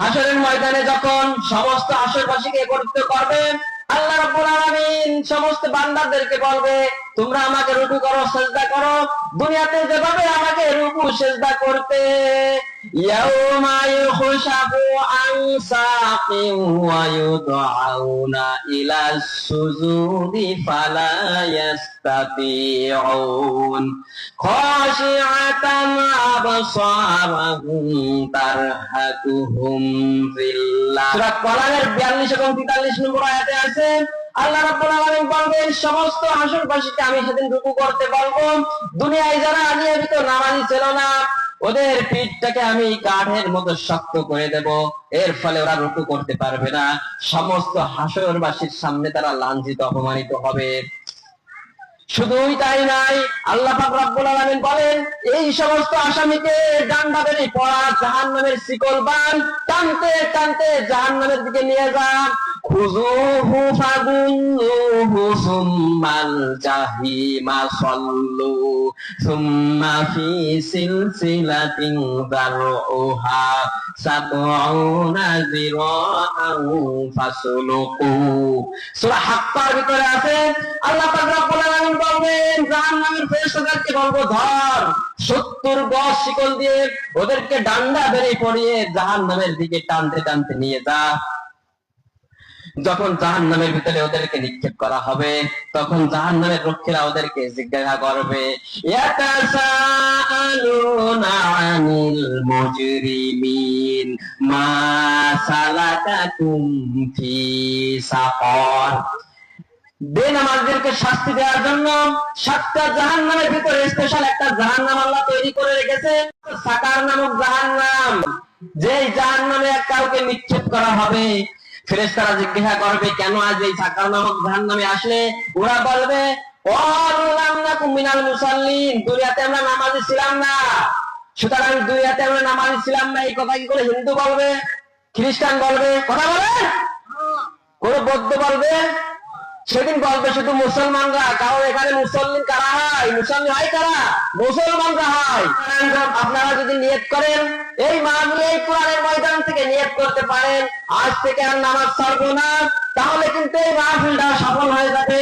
হাসরের ময়দানে যখন সমস্ত হাসরবাসীকে একত্রিত করবে, আল্লাহ রাব্বুল আলামিন সমস্ত বান্দাদেরকে বলবে, তোমরা আমাকে রুকু করো, সিজদা করো। দুনিয়াতে যেভাবে আমাকে রুকু সিজদা করতে, ইয়াউমা ইউখশাফু আন সাকিন ওয়া ইউদআউনা ইলা সুজুদি ফালা ইয়াস্তাতিউন খাশিআতান আবসারুহুম তারহাকুহুম যিল্লাহ। সূরা কলামের 42 এবং 43 নম্বর আয়াতে আছে, আল্লাহ রাব্বুল আলামিন বলবেন, সমস্ত হাসরবাসীকে আমি সেদিন রুকু করতে বলবো। দুনিয়ায় যারা নিয়মিত নামাজি ছিল না, ওদের পিঠটাকে আমি কাঠের মতো শক্ত করে দেব, এর ফলে ওরা রুকু করতে পারবে না। সমস্ত হাসরবাসীর সামনে তারা লাঞ্ছিত অপমানিত হবে। শুধুই তাই নাই, আল্লাহ পাক রব্বুল আলামিন বলেন, এই সমস্ত আসামিকে ডান্ডা বেড়ে পড়া জাহান্নামের শিকল বান টানতে টানতে জাহান্নামের দিকে নিয়ে যা। খুযুহু ফাগুল্লুহু সুম্মাল জাহিমা সাল্লু সুম্মা ফি সিলসিলাতিন যারউহা সাবউনা যিরাআন ফাসলুকু। সূরা হাক্কার ভিতরে আছে, আল্লাহ পাক রব্বুল আলামিন বলবেন, জাহান্নামের ফেরেশতাদেরকে বলবো, ধর 70 গজ শিকল দিয়ে ওদেরকে ডান্ডা বেড়ে পড়িয়ে জাহান্নামের দিকে টানতে টানতে নিয়ে যা। যখন জাহান্নামের ভিতরে ওদেরকে নিক্ষেপ করা হবে, তখন জাহান্নামের রক্ষীরা ওদেরকে জিজ্ঞাসা করবে, ইয়াতাসাআলুনা আনিল মুজরিমিন মা সালাকাকুম ফি সাকার। বেনামাজদেরকে শাস্তি দেওয়ার জন্য 7টা জাহান্নামের ভিতরে স্পেশাল একটা জাহান্নাম আল্লাহ তৈরি করে রেখেছে, সাকার নামক জাহান্নাম। যেই জাহান্নামে কাউকে নিক্ষেপ করা হবে, ফেরেশতারা জিজ্ঞাসা করবে, কেন আজ এই সাকার নামক জাহান্নামে আসলে? ওরা বলবে, ওয়ালাম নাকুম মিনাল মুসাল্লিন, দুনিয়াতে আমরা নামাজি ছিলাম না। সুতরাং দুনিয়াতে আমরা নামাজি ছিলাম না, এই কথা কি করে হিন্দু বলবে, খ্রিস্টান বলবে? কথা বলে কোন বৌদ্ধ বলবে? সেদিন বলবে শুধু মুসলমানরা। কারণ এখানে মুসল্লিন কারা হয়? মুসল্লি হয় কারা? মুসলমানরা হয়। আপনারা যদি নিয়ত করেন, এই মাহফিল এই কোরআনের ময়দান থেকে নিয়ত করতে পারেন, আজ থেকে আর নামাজ ছাড়বো না, তাহলে কিন্তু এই মাহফিলটা সফল হয়ে যাবে,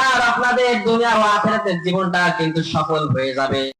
আর আপনাদের দুনিয়া ও আখিরাতের জীবনটা কিন্তু সফল হয়ে যাবে।